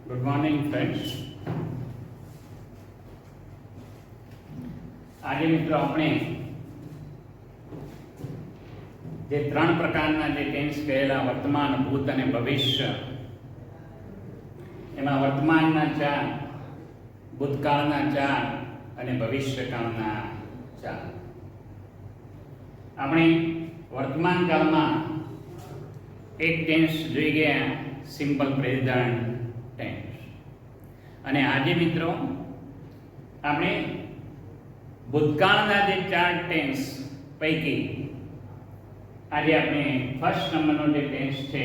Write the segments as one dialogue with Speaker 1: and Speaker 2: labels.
Speaker 1: Good morning friends. આજે મિત્રો આપણે જે ત્રણ પ્રકારના જે ટેન્સ કહેલા વર્તમાન, ભૂત અને ભવિષ્ય, એમાં વર્તમાનના ચાર, ભૂતકાળના ચાર અને ભવિષ્યકાળના ચાર. આપણે વર્તમાન કાળમાં એક ટેન્સ જોઈ ગયા, સિમ્પલ પ્રેઝન્ટ ટેન્સ. અને આજે મિત્રો આપણે ભૂતકાળના જે ચાર ટેન્સ પૈકી આજે આપણે ફર્સ્ટ નંબરનો જે ટેન્સ છે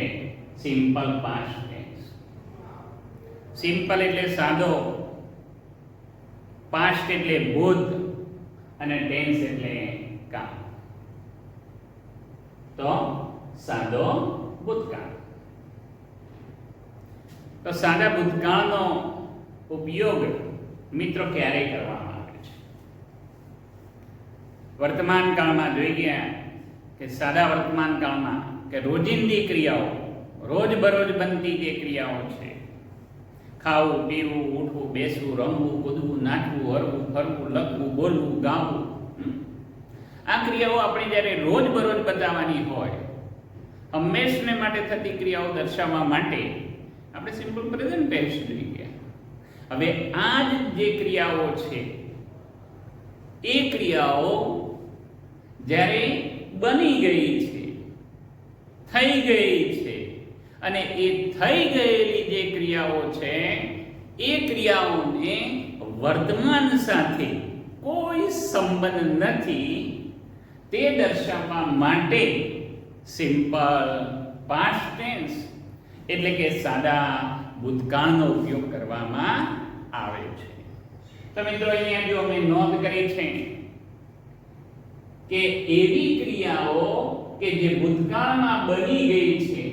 Speaker 1: સિમ્પલ પાસ્ટ ટેન્સ. સિમ્પલ એટલે સાદો, પાસ્ટ એટલે ભૂત અને ટેન્સ એટલે કાળ. તો સાદો ભૂતકાળ. તો સાદા ભૂતકાળનો ઉપયોગ મિત્રો ક્યારે કરવામાં આવે છે? વર્તમાન કાળમાં જોઈ ગયા કે સાદા વર્તમાન કાળમાં કે રોજિંદી ક્રિયાઓ, રોજબરોજ બનતી જે ક્રિયાઓ છે, ખાવું, પીવું, ઉઠવું, બેસવું, રમવું, કૂદવું, નાચવું, હરવું, ફરવું, લખવું, બોલવું, ગાવું, આ ક્રિયાઓ આપણે જ્યારે રોજબરોજ બતાવવાની હોય, હંમેશને માટે થતી ક્રિયાઓ દર્શાવવા માટે આપણે સિમ્પલ પ્રેઝન્ટ ટેન્સ જોઈ ગયા. હવે આ જે ક્રિયાઓ છે એ ક્રિયાઓ જ્યારે બની ગઈ છે, થઈ ગઈ છે, અને એ થઈ ગયેલી જે ક્રિયાઓ છે એ ક્રિયાઓને વર્તમાન સાથે કોઈ સંબંધ નથી તે દર્શાવવા માટે સિમ્પલ પાસ્ટ ટેન્સ એટલે કે સાદા ભૂતકાળનો ઉપયોગ કરવામાં આવે છે. તો મિત્રો અહીંયા જો અમે નોંધ કરી છે કે એવી ક્રિયાઓ કે જે ભૂતકાળમાં બની ગઈ છે,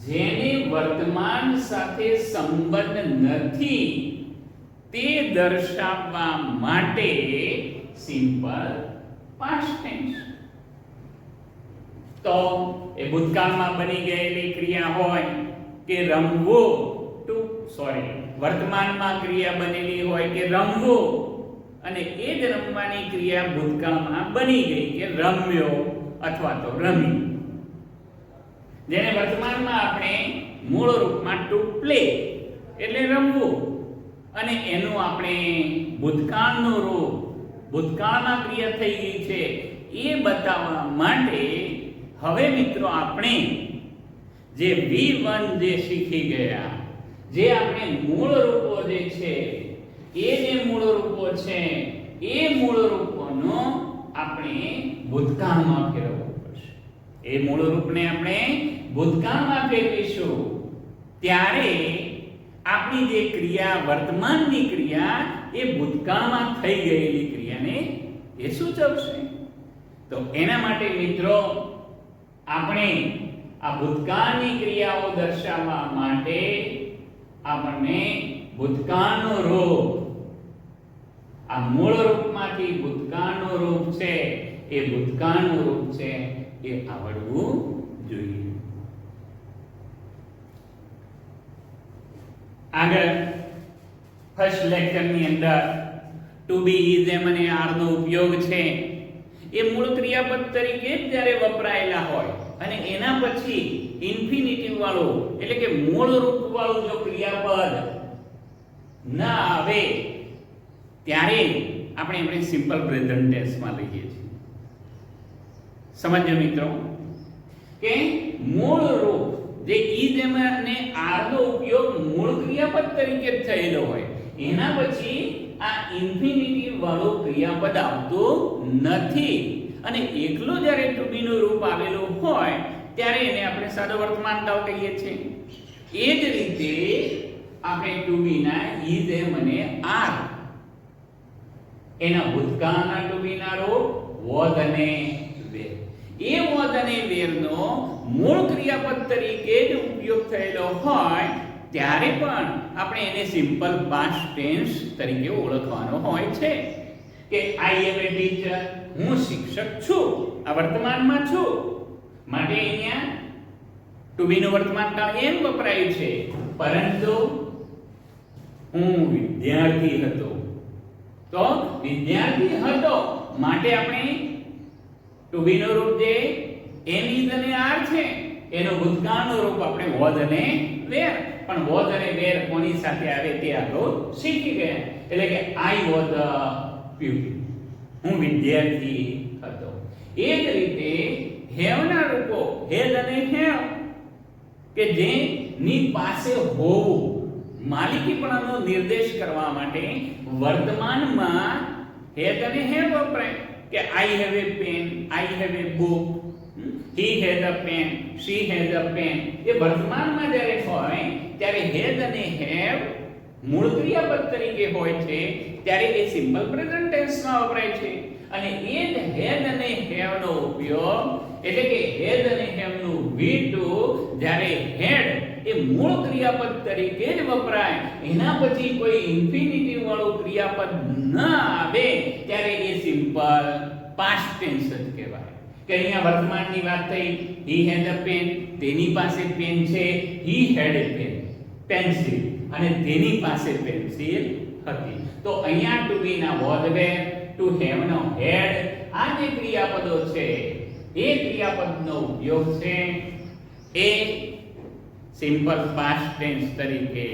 Speaker 1: જેને વર્તમાન સાથે સંબંધ નથી તે દર્શાવવા માટે સિમ્પલ પાસ્ટ ટેન્સ. તો એ ભૂતકાળમાં બની ગયેલી ક્રિયા હોય કે રમવું, વર્તમાનમાં ક્રિયા બનેલી હોય કે રમવું, અને એ જ રમવાની ક્રિયા ભૂતકાળમાં બની ગઈ કે રમ્યો અથવા તો રમી, જેને વર્તમાનમાં આપણે મૂળ રૂપમાં ટુ પ્લે એટલે રમવું, અને એનું આપણે ભૂતકાળનું રૂપ, ભૂતકાળમાં ક્રિયા થઈ ગઈ છે એ બતાવવા માટે હવે મિત્રો આપણે જે V1 જે શીખી ગયા, જે આપણે મૂળ રૂપો જે છે એ જે મૂળ રૂપો છે એ મૂળ રૂપોનો આપણે ભૂતકાળમાં ફેરવવું પડશે. એ મૂળ રૂપને આપણે ભૂતકાળમાં ફેરવીશું ત્યારે આપણી જે ક્રિયા, વર્તમાનની ક્રિયા એ ભૂતકાળમાં થઈ ગયેલી ક્રિયાને એ સૂચવશે. તો એના માટે મિત્રો આપણે આ ભૂતકાળની ક્રિયાઓ દર્શાવવા માટે આપણને ભૂતકાળનું રૂપ, આ મૂળ રૂપમાંથી ભૂતકાળનું રૂપ છે એ ભૂતકાળનું રૂપ છે એ આવડવું જોઈએ. આગળ ફર્સ્ટ લેક્ચરની અંદર ટુ બી, ઇઝ, એમ અને આર નો ઉપયોગ છે એ મૂળ ક્રિયાપદ તરીકે જ જ્યારે વપરાયેલા હોય અને એના પછી ઇન્ફિનિટિવ વાળું એટલે કે મૂળ રૂપ વાળું જો ક્રિયાપદ ના આવે ત્યારે આપણે સિમ્પલ પ્રેઝન્ટ ટેન્સમાં લઈએ છીએ. સમજો મિત્રો કે મૂળ રૂપ જે ઇઝ, એમ અને આર નો ઉપયોગ મૂળ ક્રિયાપદ તરીકે જ થયેલો હોય, એના પછી આ ઇન્ફિનિટિવ વાળું ક્રિયાપદ આવતું નથી, અને એકલું જ્યારે ટુ બી નું રૂપ આવેલું હોય ત્યારે એને આપણે સાદો વર્તમાન કાળ કહીએ છીએ. એ જ રીતે આપણે ટુ બી ના ઇઝ, એમ અને આર, એના ભૂતકાળના ટુ બી ના રૂપ વોઝ અને વેર, એ વોઝ અને વેર નો મૂળ ક્રિયાપદ તરીકે જ ઉપયોગ થયેલો હોય ત્યારે પણ આપણે એને સિમ્પલ પાસ્ટ ટેન્સ તરીકે ઓળખવાનો હોય છે કે આઈ એમ એ ટીચર, હું શિક્ષક છું, આ વર્તમાનમાં છું, માટે અહીંયા ટુ બી નું વર્તમાન કાળ એમ વપરાયું છે, પરંતુ હું વિદ્યાર્થી હતો. તો વિદ્યાર્થી હતો માટે આપણે ટુ બી નું રૂપ જે એમ ઇઝ અને આર છે એનું ભૂતકાળનું રૂપ આપણે વોઝ અને વેર. પણ વોઝ અને વેર કોની સાથે આવે તે આગળ શીખી ગયા. એટલે કે આઈ વોઝ અ પ્યુપિલ, હું વિદ્યાર્થી હતો. એ જ રીતે હેવ ના રૂપો હેઝ અને હેવ કે જેની પાસે હોવું, માલિકીપણાનો નિર્દેશ કરવા માટે વર્તમાનમાં હેઝ અને હેવ વપરાય. કે I have a pen, I have a book, he has a pen, she has a pen. એ વર્તમાનમાં જ્યારે હોય ત્યારે હેઝ અને હેવ મૂળ ક્રિયાપદ તરીકે હોય છે, ત્યારે એ સિમ્પલ પ્રેઝન્ટ ટેન્સમાં વપરાય છે. અને એ જ હેઝ અને હેવ નો ઉપયોગ એટલે કે હેઝ અને હેવ નું V2 જ્યારે હેડ એ મૂળ ક્રિયાપદ તરીકે જ વપરાય, એના પછી કોઈ ઇન્ફિનિટિવ વાળું ક્રિયાપદ ન આવે ત્યારે એ સિમ્પલ પાસ્ટ ટેન્સ જ કહેવાય. કે અહીંયા વર્તમાનની વાત થઈ, he has a pen, તેની પાસે પેન છે, he had a pen, pencil, અને તેની પાસે પેન્સિલ હતી. તો અહીંયા ટુ બી ના was were, ટુ have નો had, આ જે ક્રિયાપદો છે એ ક્રિયાપદનો ઉપયોગ છે એ સિમ્પલ પાસ્ટ ટેન્સ તરીકે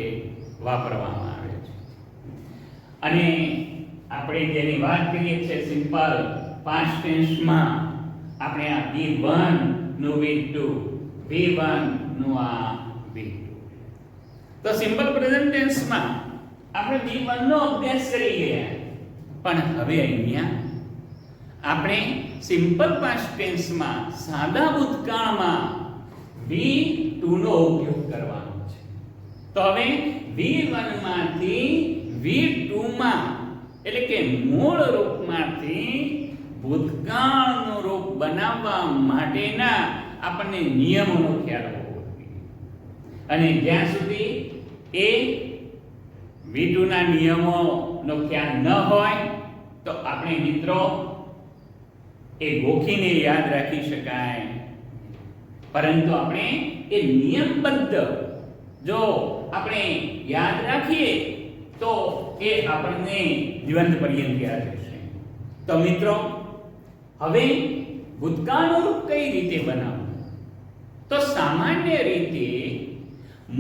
Speaker 1: વાપરવામાં આવે છે. અને આપણે જેની વાત કરીએ છીએ સિમ્પલ પાસ્ટ ટેન્સમાં આપણે આ V1 નું V2, V1 નું આ V2. તો સિમ્પલ પ્રેઝન્ટ ટેન્સમાં આપણે V1 નો અભ્યાસ કરી ગયા, પણ હવે અહીંયા આપણે સિમ્પલ પાસ્ટ ટેન્સમાં સાદા ભૂતકાળમાં V2 નો ઉપયોગ કરવાનો છે. તો હવે V1 માંથી V2 માં એટલે કે મૂળ રૂપમાંથી ભૂતકાળનું રૂપ બનાવવા માટેના આપણને નિયમોનો ખ્યાલ હોવો જોઈએ. અને જ્યાં સુધી એ V2 ના નિયમોનો ખ્યાલ ન હોય તો આપણે મિત્રો એ ગોખીને યાદ રાખી શકાય. પરંતુ આપણે એ નિયમબદ્ધ જો આપણે યાદ રાખીએ તો એ આપણને જીવન પર્યંત યાદ રહેશે. તો મિત્રો હવે ભૂતકાળનું રૂપ કઈ રીતે બનાવવું? તો સામાન્ય રીતે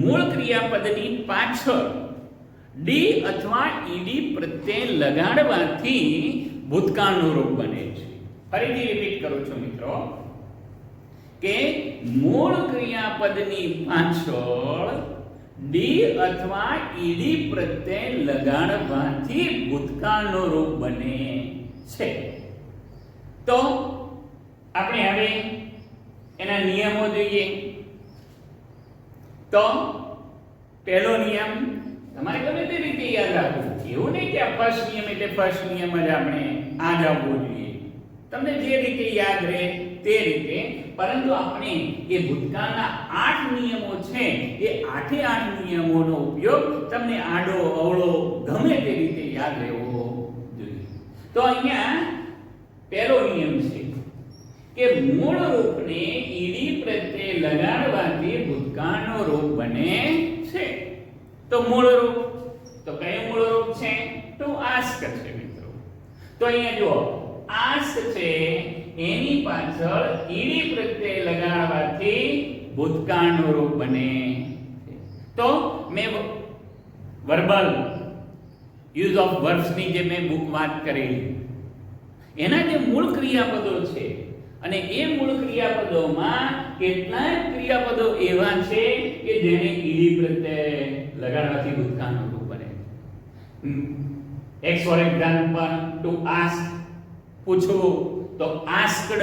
Speaker 1: મૂળ ક્રિયાપદની પાછળ ડી અથવા ઈડી પ્રત્યય લગાડવાથી ભૂતકાળનું રૂપ બને છે. ફરીથી રિપીટ કરું છું મિત્રો કે મૂળ ક્રિયાપદની પાછળ ડી અથવા ઈડી પ્રત્યય લગાડવાથી ભૂતકાળનું રૂપ બને છે. તો આપણે હવે એના નિયમો જોઈએ. તો પહેલો નિયમ તમારે ગમે તે રીતે યાદ રાખવું. એવું નહીં કે આ ફર્સ્ટ નિયમ એટલે ફર્સ્ટ નિયમ જ આપણે આ જ આવવો જોઈએ. તમને જે રીતે યાદ રહે તે રીતે, પરંતુ આપણે એ ભૂતકાળના 8 નિયમો છે એ 8 નિયમોનો ઉપયોગ તમને આડો અવળો ગમે તે રીતે યાદ રહેવો જોઈએ. તો અહીંયા પહેલો નિયમ છે કે મૂળ રૂપને ઈડી પ્રત્યે લગાડવાથી ભૂતકાળનો રૂપ બને છે. તો મૂળ રૂપ તો કયું મૂળ રૂપ છે? તો આસ્ક છે મિત્રો. તો અહીંયા જુઓ આસ્ક છે એની પાછળ ઈડી પ્રત્યય લગાડવાથી ભૂતકાળનું રૂપ બને છે. તો મેં વર્બલ યુઝ ઓફ વર્બ્સ ની જે મેં બુક વાત કરી એના જે મૂળ ક્રિયાપદો છે અને એ મૂળ ક્રિયાપદોમાં કેટલાક ક્રિયાપદો એવા છે કે જેને ઈડી પ્રત્યય લગાડવાથી ભૂતકાળનું રૂપ બને. X for example to ask, પૂછવું, તો આસ્કડ,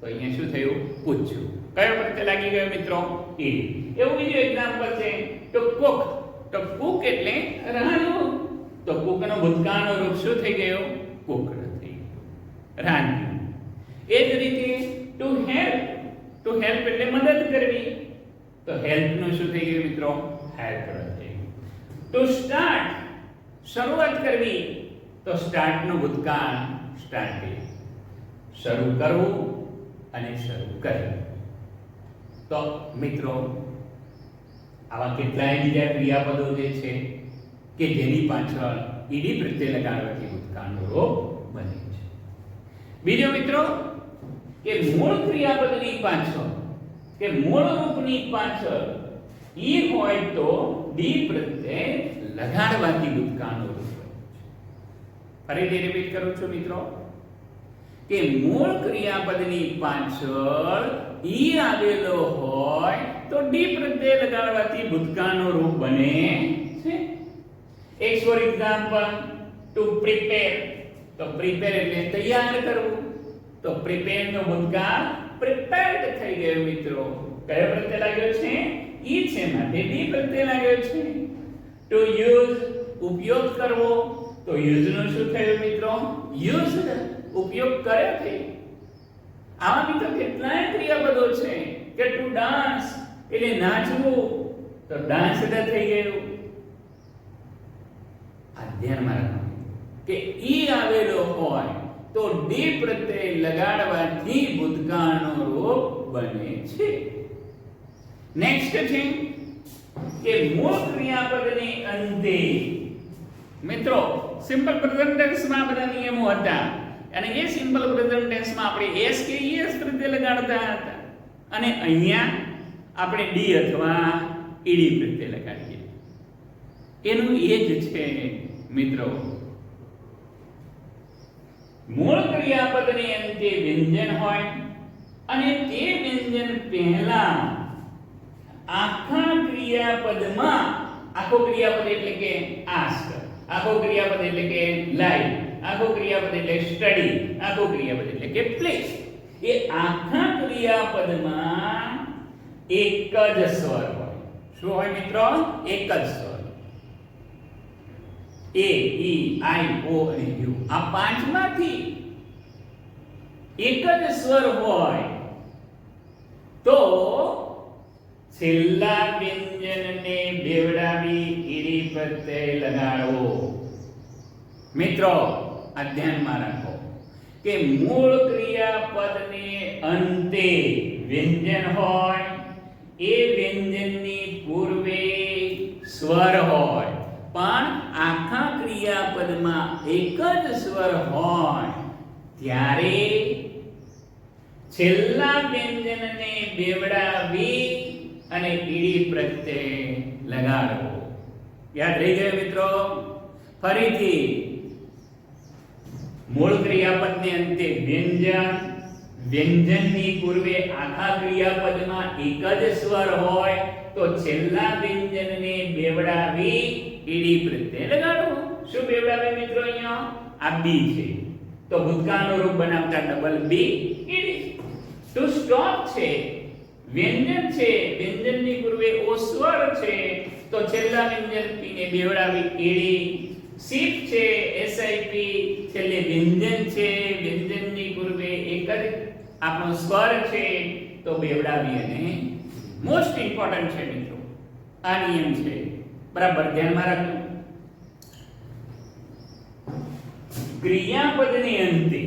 Speaker 1: તો અહીંયા શું થયું? પૂછ્યું. કયો પ્રત્યય લાગી ગયો મિત્રો? ઈડી. એવું બીજું એક્ઝામ્પલ છે ટુ કુક, તો કુક એટલે રાંધવું, તો કુકનો ભૂતકાળનો રૂપ શું થઈ ગયો? કુકડ થઈ ગયો, રાંધ્યું. એ જ રીતે ટુ હેલ્પ એટલે મદદ કરવી, તો હેલ્પ નું શું થઈ ગયું મિત્રો? હેલ્પર થઈ ગયું. ટુ સ્ટાર્ટ શરૂઆત કરવી, તો સ્ટાર્ટ નું ભૂતકાળ સ્ટાર્ટેડ, શરૂ કરવું અને શરૂ કરવું. તો મિત્રો આવા કેટલાય બીજા ક્રિયાપદો જે છે કે જેની પાછળ ઈડી પ્રત્યય લગાડવાથી ભૂતકાળનો રૂપ બને છે. બીજો મિત્રો કે મૂળ ક્રિયાપદની પાછળ કે મૂળ રૂપની પાછળ ઈ હોય તો ડી પ્રત્યય લગાડવાથી ભૂતકાળનો રૂપ બને છે. ફરીથી રિપીટ કરું છું મિત્રો કે મૂળ ક્રિયાપદની પાછળ ઈ આવેલો હોય તો ડી પ્રત્યય લગાડવાથી ભૂતકાળનો રૂપ બને છે. એક ફોર એક્ઝામ્પલ ટુ પ્રિપેર, તો પ્રિપેર એટલે તૈયાર કરવું, તો પ્રિપેર નો ભૂતકાળ પ્રિપેર્ડ થઈ ગયો મિત્રો. કયો પ્રત્યય લાગ્યો છે? ઈ છે માટે ડી પ્રત્યય લાગ્યો છે. ટુ યુઝ ઉપયોગ કરવો, તો યુઝ નું શું થયું મિત્રો? યુઝડ, ઉપયોગ કર્યો છે. આવા મિત્રો કેટલાય ક્રિયાપદો છે કે ટુ ડાન્સ એટલે નાચવું, તો ડાન્સડ થઈ ગયું. આ ધ્યાનમાં રાખો કે ઈ આવેલો હોય તો ડી પ્રત્યય લગાડવાથી ભૂતકાળનો રૂપ બને છે. નેક્સ્ટ છે કે મૂળ ક્રિયાપદની અંતે મિત્રો સિમ્પલ પ્રેઝન્ટ ટેન્સમાં બધા નિયમો હતા અને એ સિમ્પલ પ્રેઝન્ટ ટેન્સમાં આપણે એસ કે ઈએસ પ્રત્યય લગાડતા હતા અને અહીંયા આપણે ડી અથવા ઈડી પ્રત્યય લગાડીએ. એનું એ જ છે મિત્રો. મૂળ ક્રિયાપદની અંતે વ્યંજન હોય અને તે વ્યંજન પહેલા આખા ક્રિયાપદમાં, આખો ક્રિયાપદ એટલે કે આસ્ક, આખો ક્રિયાપદ એટલે કે લાઈવ, આખો ક્રિયાપદ એટલે સ્ટડી, આખો ક્રિયાપદ એટલે કે પ્લે, એ આખા ક્રિયાપદમાં એક જ સ્વર હોય. શું હોય મિત્રો? એક જ સ્વર. એ, ઈ, આઈ, ઓ અને યુ, આ પાંચમાંથી એક જ સ્વર હોય તો છેલ્લા વ્યંજનને બેવડાવી ઈડી પ્રત્યય લગાડવો. મિત્રો આ ધ્યાનમાં રાખો કે મૂળ ક્રિયાપદને અંતે વ્યંજન હોય, એ વ્યંજનની પૂર્વે સ્વર હોય, પણ આખા ક્રિયાપદમાં એક જ સ્વર હોય ત્યારે છેલ્લા વ્યંજનને બેવડાવી અને ઈડી પ્રત્યય લગાડવો. યાદ રહી ગયો મિત્રો? ફરીથી મૂળ ક્રિયાપદને અંતે વ્યંજન, વ્યંજનની પૂર્વે આખા ક્રિયાપદમાં એક જ સ્વર હોય તો છેલ્લા વ્યંજનને બેવડાવી ઈડી પ્રત્યય લગાડવો. શું બેવડાવે મિત્રો? અહીંયા આ બી છે તો ભૂતકાળનું રૂપ બનાવતા double B ED. To stop છે, વ્યંજન છે, વ્યંજનની પૂર્વે ઓ સ્વર છે તો છેલ્લા વ્યંજન પી ને બેવડાવી ઈડી. સીપ છે, એસઆઈપી, છેલ્લે વ્યંજન છે, વ્યંજનની પૂર્વે એક જ આપણો સ્વર છે તો બેવડાવી અને મોસ્ટ ઇમ્પોર્ટન્ટ છે મિત્રો, આ નિયમ છે, બરાબર ધ્યાનમાં રાખજો. ક્રિયાપદની અંતે,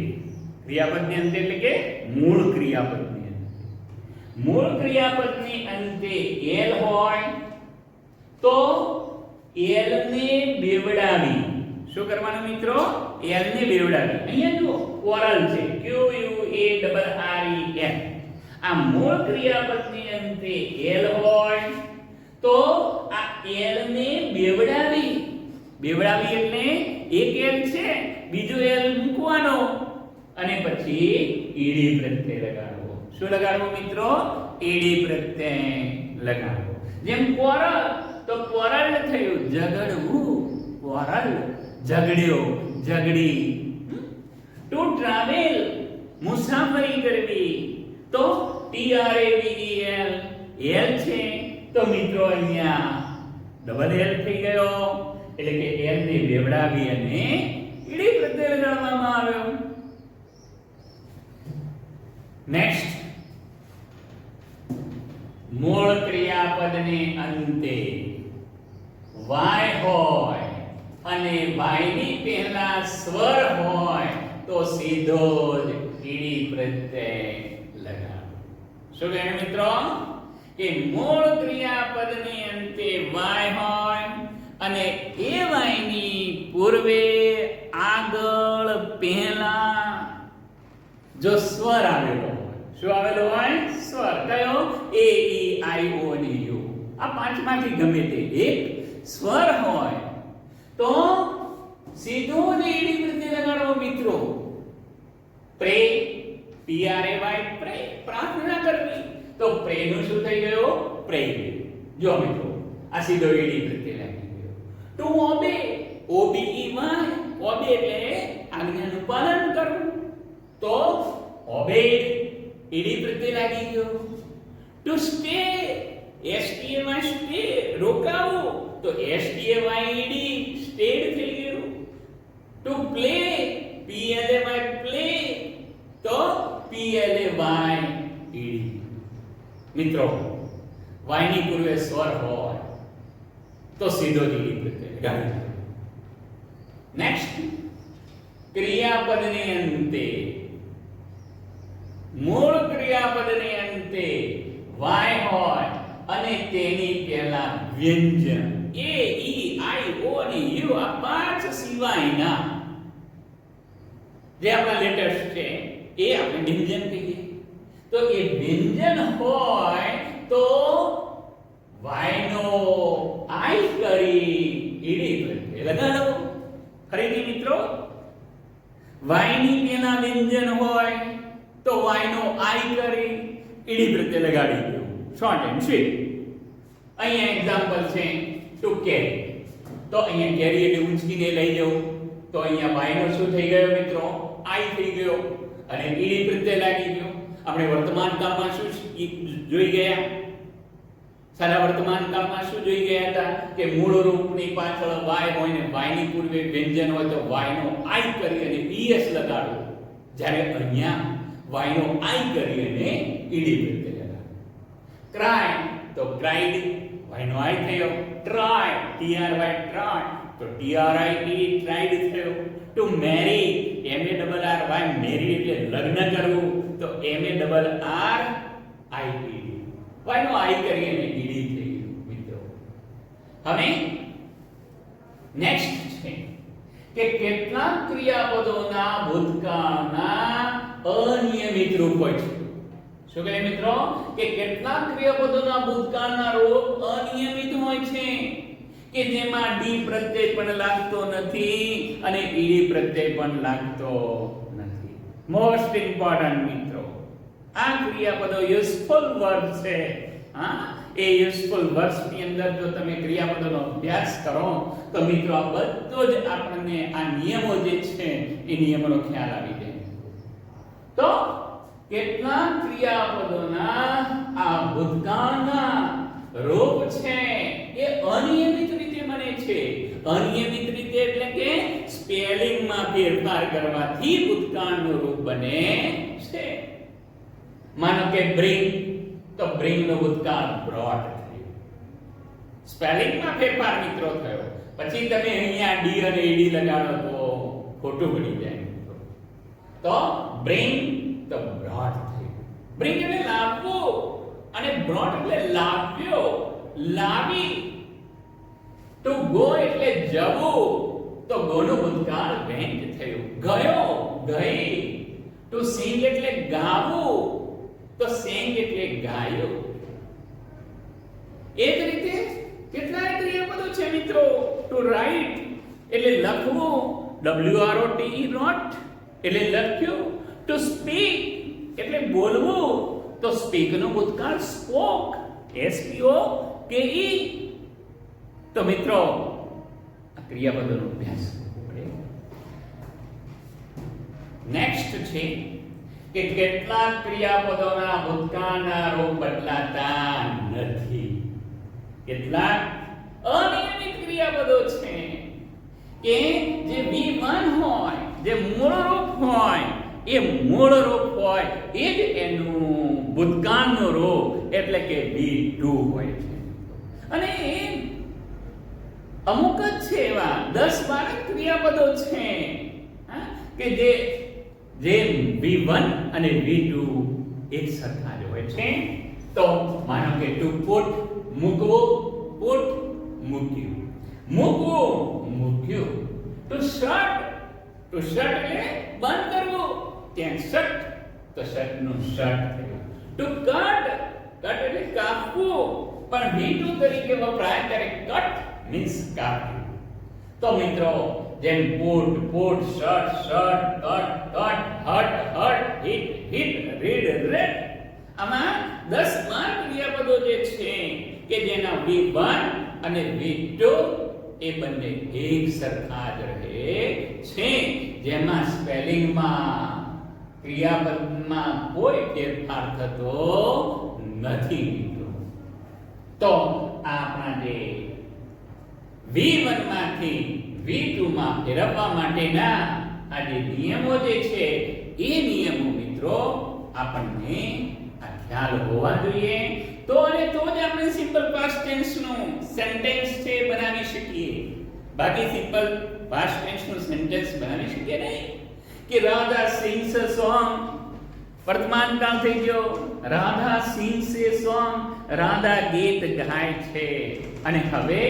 Speaker 1: ક્રિયાપદની અંતે એટલે કે મૂળ ક્રિયાપદની અંતે, મૂળ ક્રિયાપદની અંતે એલ હોય તો એલ ને બેવડાવી. શું કરવાનું મિત્રો? એલ ને બેવડાવી. અહીંયા જુઓ ઓરલ છે, ક્યુ યુ એ ડબલ આર ઈ એલ. આ મૂળ ક્રિયાપદની અંતે એલ હોય તો આ એલ ને બેવડાવી. બેવડાવી એટલે એક એલ છે, બીજો એલ મૂકવાનો અને પછી ઈડી પ્રત્યય લગાડવો. શું લગાડવો મિત્રો? ઈડી પ્રત્યય લગાડવો. જેમ કોરલ તો કોરલ થયું ઝઘડવું, કોરલ ઝઘડ્યો, ઝઘડી. ટુ ટ્રાવેલ મુસાફરી કરવી તો TRAVEL, એલ છે તો મિત્રો અહીંયા ડબલ એલ થઈ ગયો એટલે કે એલ ને બેવડાવી અને ઈડી પ્રત્યય લગાડવામાં આવ્યો. નેક્સ્ટ, મૂળ ક્રિયાપદને અંતે વાય હોય અને વાય ની પહેલા સ્વર હોય તો સીધો જ ઈડી પ્રત્યય લગાડો. શું કહે મિત્રો? કે મૂળ ક્રિયાપદની અંતે વાય હોય અને એ વાયની પૂર્વે આગળ પહેલા જો સ્વર આવેલો હોય, શું આવેલો હોય? સ્વર. કયો? એ, ઈ, આઈ, ઓ અને યુ. આ પાંચમાંથી ગમે તે એક સ્વર હોય તો સીધો જ ઈડી પ્રત્યય લગાડવો મિત્રો. પ્રે, PRAY, પ્રે, પ્રાર્થના કરવી. તો પ્રે નું શું થઈ ગયું? પ્રે. જો મિત્રો આ સીધો ઈડી પ્રત્યય લાગી ગયો. ટુ ઓબે, OBEY, ઓબે એટલે આજ્ઞાનું પાલન કરવું. તો ઓબે ઈડી પ્રત્યય લાગી ગયો. ટુ સ્ટે, STAY, સ્ટે, રોકાવું. તો STAY ઈડી સ્ટેડ થઈ ગયું. To play, PLAY, play. તો PLAY ઈડી. મિત્રો વાય ની પૂર્વે સ્વર હોય તો સીધો જ ઈડી પ્રત્યય લગાડવો. નેક્સ્ટ, ક્રિયાપદને અંતે, મૂળ ક્રિયાપદને અંતે વાય હોય અને તેની પહેલા વ્યંજન એ, ઈ, આઈ, ઓ અને યુ આ પાંચ સિવાયના જે આપણા લેટર્સ છે એ આપણે વ્યંજન કહીએ. તો એ વ્યંજન હોય તો વાય નો આઈ કરી ઈડી પ્રત્યય લગાડવો. ફરીથી મિત્રો, વાય ની પહેલા વ્યંજન હોય તો વાય નો આઈ કરી ઈડી પ્રત્યય લગાડી દો. Short and sweet. અહીંયા એક્ઝામ્પલ છે ટુ કેરી. તો અહીંયા કેરી એટલે ઊંચકીને લઈ જવું. તો અહીંયા વાય નો શું થઈ ગયો મિત્રો? આઈ થઈ ગયો અને ઈડી પ્રત્યય લાગી ગયો. આપણે વર્તમાન કાળમાં શું જોઈ ગયા? સારા વર્તમાન કાળમાં શું જોઈ ગયા હતા કે મૂળ રૂપની પાછળ વાય હોય ને વાય ની પૂર્વે વ્યંજન હોય તો વાય નો આઈ કરી અને es લગાડો. જ્યારે અહીંયા વાય નો આઈ કરી અને ઈડી પ્રત્યય લગાડો. ક્રાય તો ક્રાઇડ, વાય નો આઈ થયો. ટ્રાય, TRY, ટ્રાય, તો TRID ટ્રાઇડ થયો. ટુ મેરી, MARRY, મેરી એટલે લગ્ન કરવું. તો MARRIED, વાય નો આઈ કરી અને ઈડી થઈ ગયું મિત્રો. હવે નેક્સ્ટ છે કે કેટલાક ક્રિયાપદોના ભૂતકાળના અનિયમિત રૂપો છે. શું કહે મિત્રો? કે કેટલાક ક્રિયાપદોના ભૂતકાળના રૂપ અનિયમિત હોય છે કે જેમાં ડી પ્રત્યય પણ લાગતો નથી અને ઈડી પ્રત્યય પણ લાગતો નથી. મોસ્ટ ઇમ્પોર્ટન્ટ મિત્રો, આ ક્રિયાપદો યુઝફુલ વર્બ છે. હા, એ યુઝફુલ વર્બ્સ ની અંદર જો તમે ક્રિયાપદોનો અભ્યાસ કરો તો મિત્રો આ બધો જ આપણને આ નિયમો જે છે એ નિયમોનો ખ્યાલ આવી જાય. તો કેટલાક ક્રિયાપદોના આ ભૂતકાળના રૂપ છે એ અનિયમિત રીતે બને છે. અનિયમિત રીતે એટલે કે સ્પેલિંગમાં ફેરફાર કરવાથી ભૂતકાળનું રૂપ બને છે. માનો કે બ્રિંગ, તો બ્રિંગ નો ભૂતકાળ બ્રોટ થયો. સ્પેલિંગમાં ફેરફાર મિત્રો થયો. પછી તમે અહીંયા ડી અને ઈડી લગાડો તો ખોટું પડી જાય મિત્રો. તો બ્રિંગ તો બ્રોટ થયું. બ્રિંગ એટલે લાવવું અને બ્રોટ એટલે લાવ્યો, લાવી. ટુ ગો એટલે જવું, તો ગો નું ભૂતકાળ વેન્ટ થયું. ગયો, ગઈ. ટુ સિંગ એટલે ગાવું, તો સેંગ એટલે ગાયું. એ જ રીતે કેટલાય ક્રિયાપદો છે મિત્રો. ટુ રાઇટ એટલે લખવું, WROTE, રોટ એટલે લખ્યું. ટુ સ્પીક એટલે બોલવું, તો સ્પીક નું ભૂતકાળ સ્પોક, SPOKE. તો મિત્રો આ ક્રિયાપદોનો અભ્યાસ કરવો પડે. નેક્સ્ટ છે કે કેટલાક ક્રિયાપદોના ભૂતકાળના રૂપ બદલાતા નથી. કેટલાક અનિયમિત ક્રિયાપદો છે કે જે V1 હોય, જે મૂળ રૂપ હોય, એ મૂળ રૂપ હોય એ જ એનું ભૂતકાળનું રૂપ એટલે કે V2 હોય છે. અને એ અમુક જ છે એવા 10-12 ક્રિયાપદો છે કે જે V1 અને V2 એક સરખા જ હોય છે. તો માનો કે ટુ પુટ, મૂકવું, પુટ, મૂક્યું. મૂકવું, મૂક્યું. ટુ શટ એટલે બંધ કરવું, ત્યાં શટ, તો શટનું શટ થયું. ટુ કટ એટલે કાપવું, પણ V2 તરીકે વપરાય ત્યારે કટ મીન્સ કાપ્યું. તો મિત્રો જેમ પુટ શટ કટ હટ હિટ રીડ રેડ, આમાં 10-12 ક્રિયાપદો જે છે કે જેના V1 અને V2 એ બંને એક સરખા જ રહે છે, જેમાં સ્પેલિંગમાં ક્રિયાપદમાં કોઈ ફેરફાર થતો નથી મિત્રો. તો આપણા જે V1 માંથી V2 માં ફેરવવા માટેના આ જે નિયમો જે છે એ નિયમો મિત્રો આપણને આ ખ્યાલ હોવા જોઈએ. તો અને તો જ આપણે સિમ્પલ પાસ્ટ ટેન્સ નું સેન્ટેન્સ છે બનાવી શકીએ. બાકી સિમ્પલ પાસ્ટ ટેન્સ નું સેન્ટેન્સ બનાવી શકીએ નહીં. કે રાધા સિંગ્સ અ સોંગ, વર્તમાન કાળ થઈ ગયો. રાધા સિંગ્સ એ સોંગ, રાધા ગીત ગાય છે. અને હવે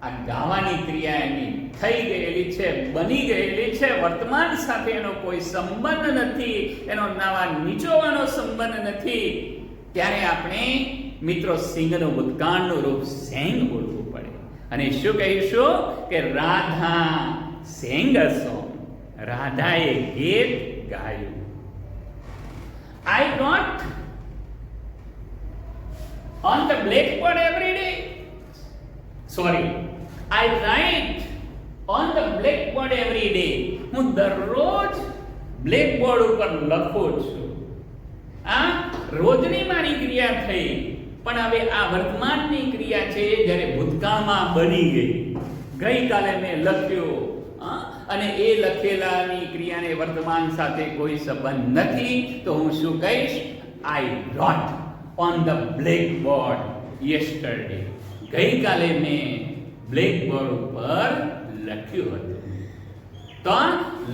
Speaker 1: આ ગાવાની ક્રિયા એની થઈ ગયેલી છે, બની ગયેલી છે. વર્તમાન સાથે એનો કોઈ સંબંધ નથી, એનો નવા નીચોવાનો સંબંધ નથી. ત્યારે આપણે મિત્રો સિંગનું ભૂતકાળનું રૂપ સેંગ બોલવું પડે. અને શું કહીશું કે રાધા સેંગ અ સોંગ, રાધાએ ગીત ગાયું. I wrote on the blackboard every day. Sorry, I write on the blackboard every day. હું દરરોજ બ્લેકબોર્ડ ઉપર લખું છું. આ રોજની મારી ક્રિયા થઈ, પણ હવે આ વર્તમાનની ક્રિયા છે જ્યારે ભૂતકાળમાં બની ગઈ. ગઈકાલે મેં લખ્યું અને એ લખેલાની ક્રિયાને વર્તમાન સાથે કોઈ સંબંધ નથી, તો હું શું કહીશ? I wrote on the blackboard yesterday. ગઈકાલે મેં બ્લેકબોર્ડ ઉપર લખ્યું હતું. તો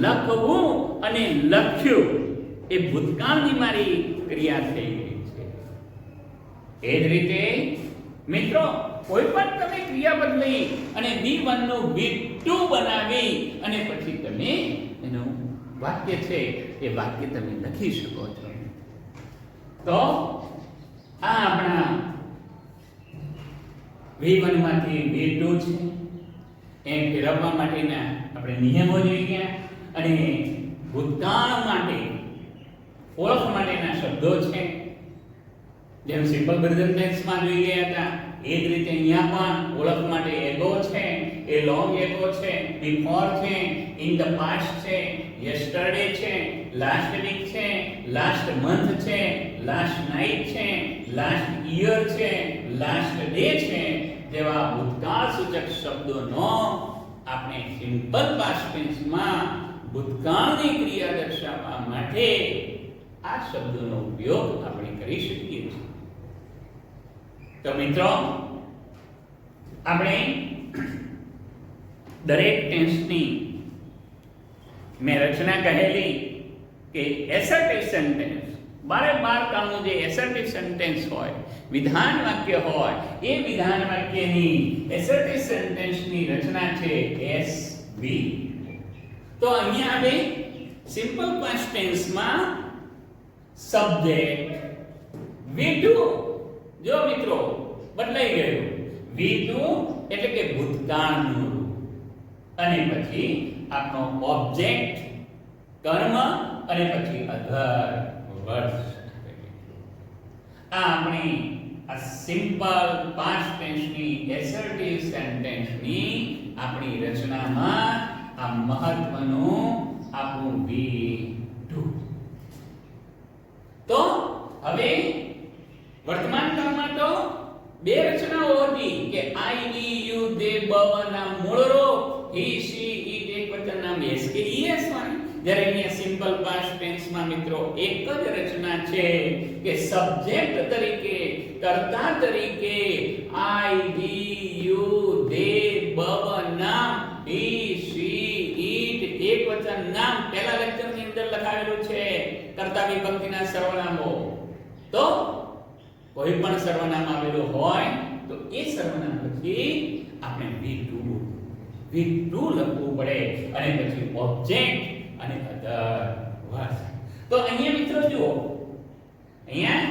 Speaker 1: લખવું અને લખ્યું એ ભૂતકાળની મારી ક્રિયા થઈ ગઈ છે. એ જ રીતે મિત્રો કોઈ પણ તમે ક્રિયા બદલી અને V1 નું V2 બનાવી અને પછી તમે એનું વાક્ય છે એ વાક્ય તમે લખી શકો છો. તો આ આપણા V1 માંથી V2 છે, એ ફેરવવા માટેના આપણે નિયમો જોઈ ગયા. અને ભૂતકાળ માટે ઓળખ માટેના શબ્દો છે, જેમ સિમ્પલ પ્રેઝન્ટ ટેન્સમાં જોઈ ગયા હતા. એ જ રીતે અહીંયા પણ ઓળખ માટે એગો છે, એ લોંગ એગો છે, બિફોર છે, ઇન ધ પાસ્ટ છે, યસ્ટરડે છે, લાસ્ટ વીક છે, લાસ્ટ મંથ છે, લાસ્ટ નાઇટ છે, લાસ્ટ યર છે, લાસ્ટ ડે છે જેવા ભૂતકાળ સૂચક શબ્દોનો આપણે સિમ્પલ પાસ્ટ ટેન્સમાં ભૂતકાળની ક્રિયા દર્શાવવા માટે આ શબ્દોનો ઉપયોગ આપણે કરી શકીએ છીએ. તો મિત્રો આપણે દરેક ટેન્સની મેં રચના કહેલી કે એસર્ટિવ સેન્ટેન્સ, બારે કાળનું જે એસર્ટિવ સેન્ટેન્સ હોય, વિધાન વાક્ય હોય, એ વિધાન વાક્યની એસર્ટિવ સેન્ટેન્સની રચના છે SV. તો અહીંયા હવે સિમ્પલ પાસ્ટ ટેન્સમાં સબ્જેક્ટ V2 જો મિત્રો બદલાઈ ગયું. V2 એટલે કે ભૂતકાળનું રૂપ, અને પછી આપણો ઓબ્જેક્ટ કર્મ, અને પછી અધર વર્બ્સ. આ આપણી આ સિમ્પલ પાસ્ટ ટેન્સની એસર્ટિવ સેન્ટેન્સની આપણી રચનામાં આ મહત્વનું આપણું V2. તો હવે વર્તમાન કાળમાં તો બે રચનાઓ હતી કે I, we, you, they, બવના મૂળ રૂપ he, she, it એકવચન નામ s કે es વાળી. જ્યારે અહીંયા સિમ્પલ પાસ્ટ ટેન્સમાં મિત્રો એક જ રચના છે કે સબ્જેક્ટ તરીકે, કર્તા તરીકે I, we, you, they, બવનામ he, she, it એકવચન નામ પહેલા લેક્ચરની અંદર લખાવેલું છે. કર્તા વિભક્તિના સર્વનામો, તો કોઈ પણ સર્વનામ આવેલું હોય તો એ સર્વનામ પછી આપણે V2 લખવું પડે અને પછી ઓબ્જેક્ટ અને અધર વર્બ. તો અહીંયા મિત્રો જુઓ, અહીંયા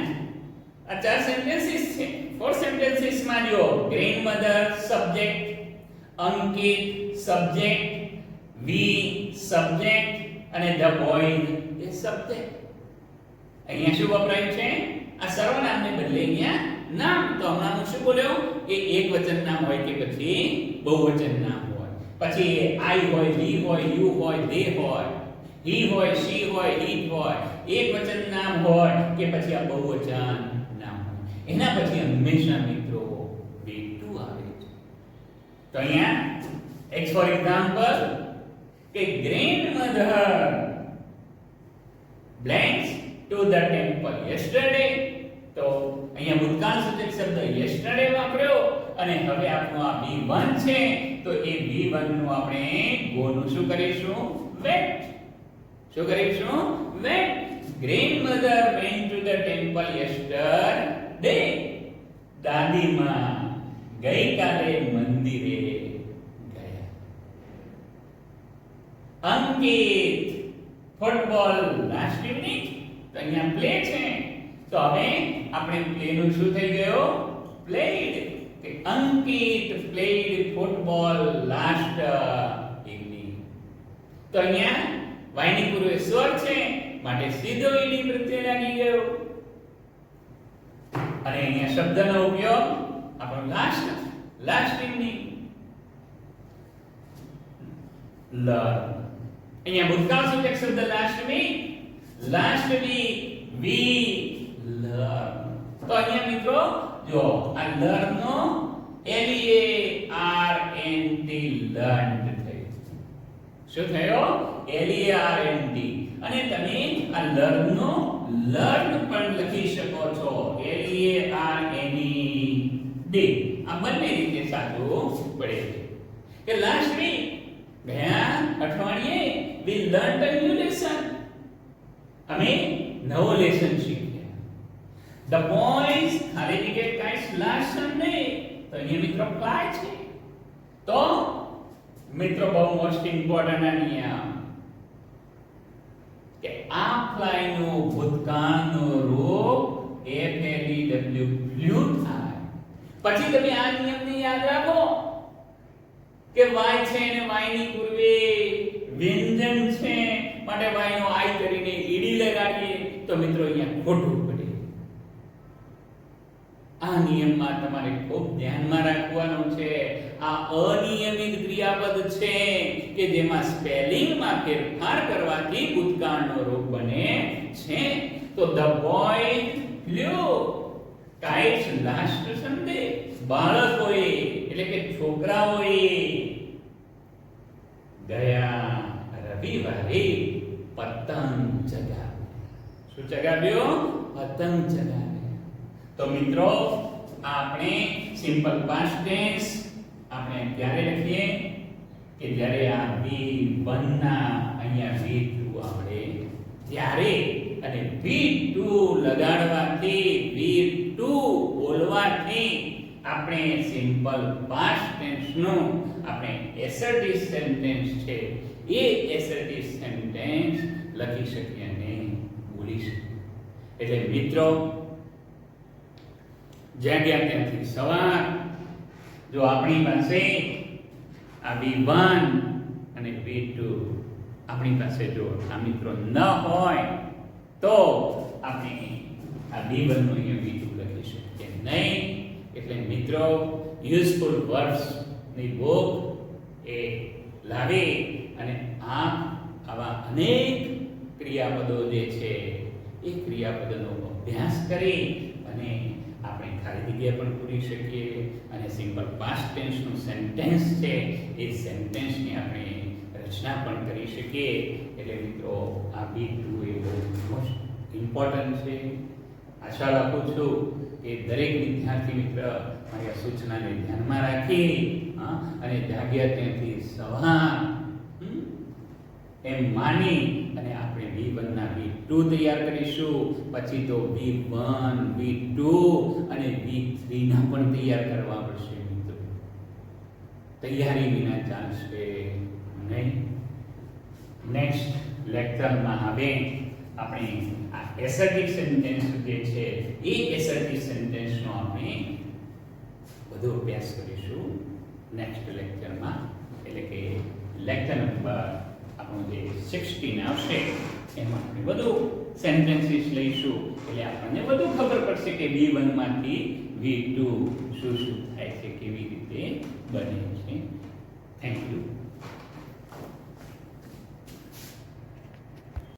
Speaker 1: આ ચાર સેન્ટેન્સીસ છે. ફોર સેન્ટેન્સીસ માં જુઓ, ગ્રેન્ડમધર સબ્જેક્ટ, અંકિત સબ્જેક્ટ, વી સબ્જેક્ટ અને ધ બોય એ સબ્જેક્ટ. અહીંયા શું વપરાયું છે? આ સર્વનામને બદલે અહીંયા નામ. તો હમણાં હું શું બોલ્યો કે એકવચન નામ હોય કે પછી બહુવચન નામ હોય. પછી આઈ હોય, વી હોય, યુ હોય, ધે હોય, હી હોય, શી હોય, ઇટ હોય, એકવચન નામ હોય કે પછી આ બહુવચન નામ હોય. એના પછી હંમેશા મિત્રો V2 આવે છે. તો અહીંયા એક ફોર એક્ઝામ્પલ કે grandmother blanks to the temple yesterday. તો અહીંયા ભૂતકાળ સૂચક શબ્દ yesterday વાપર્યો અને હવે આપણો આ V1 છે. તો એ V1 નું આપણે ગોનું શું કરીશું? went. શું કરીશું? went. grandmother went to the temple yesterday. દાદીમાં ગઈકાલે મંદિરે ગયા. અંકિત ફૂટબોલ લાસ્ટ ઇવનિંગ. તો અહીંયા પ્લે છે. તો હવે આપણે પ્લે નું શું થઈ ગયો? પ્લેડ. કે અંકિત પ્લેડ ફૂટબોલ લાસ્ટ ઇવનિંગ. તો અહીંયા વાયની પૂર્વે સ્વર છે માટે સીધો ઈડી પ્રત્યય લાગી ગયો. અને અહીંયા શબ્દનો ઉપયોગ આપણો લાસ્ટ ઇવનિંગ. લર્ન. અહીંયા ભૂતકાળ સૂચક શબ્દ લાસ્ટ વીક વી લર્ન. તો અહીંયા મિત્રો જો આ લર્ન નો LEARNT લર્ન્ડ થયો. શું થયો? LEARNT. અને તમે આ લર્ન નો લર્ન પણ લખી શકો છો. LEARNED. આ બંને રીતે સાચું પડે છે. કે લાસ્ટ વીક ગયા અઠવાડિયે we learned a new lesson. અમે નવો લેસન શીખ્યા. The boys ખાલી kites last Sunday. તો અહીંયા મિત્રો ફ્લાય છે. તો મિત્રો બહુ મોસ્ટ ઇમ્પોર્ટન્ટ આ નિયમ કે આ ફ્લાય નો ભૂતકાળનો રૂપ FLEW ફ્લ્યુ થાય. પછી તમે આ નિયમને યાદ રાખો કે y છે અને y ની પૂર્વે વ્યંજન છે માટે y નો i કરીને ઈડી લગાડીએ તો મિત્રો અહીંયા ખોટું પડે. આ નિયમમાં તમારે ખૂબ ધ્યાનમાં રાખવાનું છે. આ અનિયમિત ક્રિયાપદ છે કે જેમાં સ્પેલિંગમાં ફેરફાર કરવાથી ભૂતકાળનો રૂપ બને છે. તો the boy flew kites last Sunday. બાળકોએ એટલે કે છોકરાઓએ ગયા રવિવારે પતંગ ચગાવ્યો. શું ચગાવ્યો? પતંગ ચગાવ્યો. તો મિત્રો આપણે સિમ્પલ પાસ્ટ ટેન્સ આપણે ક્યારે લખીએ કે જ્યારે આ V1 ના અહીંયા V2 આવડે ત્યારે. અને V2 લગાડવાથી V2 બોલવાથી આપણે સિમ્પલ પાસ્ટ ટેન્સ નું આપણે એસર્ટિવ સેન્ટેન્સ છે એ એસર્ટિવ સેન્ટેન્સ લખી શકીએ અને બોલી શકીએ. એટલે મિત્રો જ્યાં ગયા ત્યાંથી સવાર. જો આપણી પાસે આ V1 અને V2 આપણી પાસે જો આ મિત્રો ન હોય તો આપણે આ V1 નું અહીંયા V2 લખી શકીએ નહીં. એટલે મિત્રો યુઝફુલ વર્બ્સ ની બુક એ લાવી અને આવા અનેક ક્રિયાપદો જે છે એ ક્રિયાપદોનો અભ્યાસ કરી અને આપણે ખાલી જગ્યા પણ પૂરી શકીએ અને સિમ્પલ પાસ્ટ ટેન્સ નું સેન્ટેન્સ છે એ સેન્ટેન્સની આપણે રચના પણ કરી શકીએ. એટલે મિત્રો આ V2 એ બહુ મોસ્ટ ઇમ્પોર્ટન્ટ છે. આશા રાખું છું કે દરેક વિદ્યાર્થી મિત્ર મારી આ સૂચનાને ધ્યાનમાં રાખી અને જાગ્યા ત્યાંથી સવાર એમ માની અને આપણે V1 ના V2 તૈયાર કરીશું. પછી તો V1 V2 અને V3 ના પણ તૈયાર કરવા પડશે મિત્રો. તૈયારી વિના ચાલશે નહીં. નેક્સ્ટ લેક્ચરમાં હવે આપણે આ એસર્ટિવ સેન્ટેન્સ જે છે એ એસર્ટિવ સેન્ટેન્સનો આપણે વધુ અભ્યાસ કરીશું નેક્સ્ટ લેક્ચરમાં. એટલે કે લેક્ચર નંબર આપણું જે 16 આવશે એમાં આપણે વધુ સેન્ટેન્સીસ લઈશું. એટલે આપણને વધુ ખબર પડશે કે V1 માંથી V2 શું શું થાય છે, કેવી રીતે બને છે. Thank you.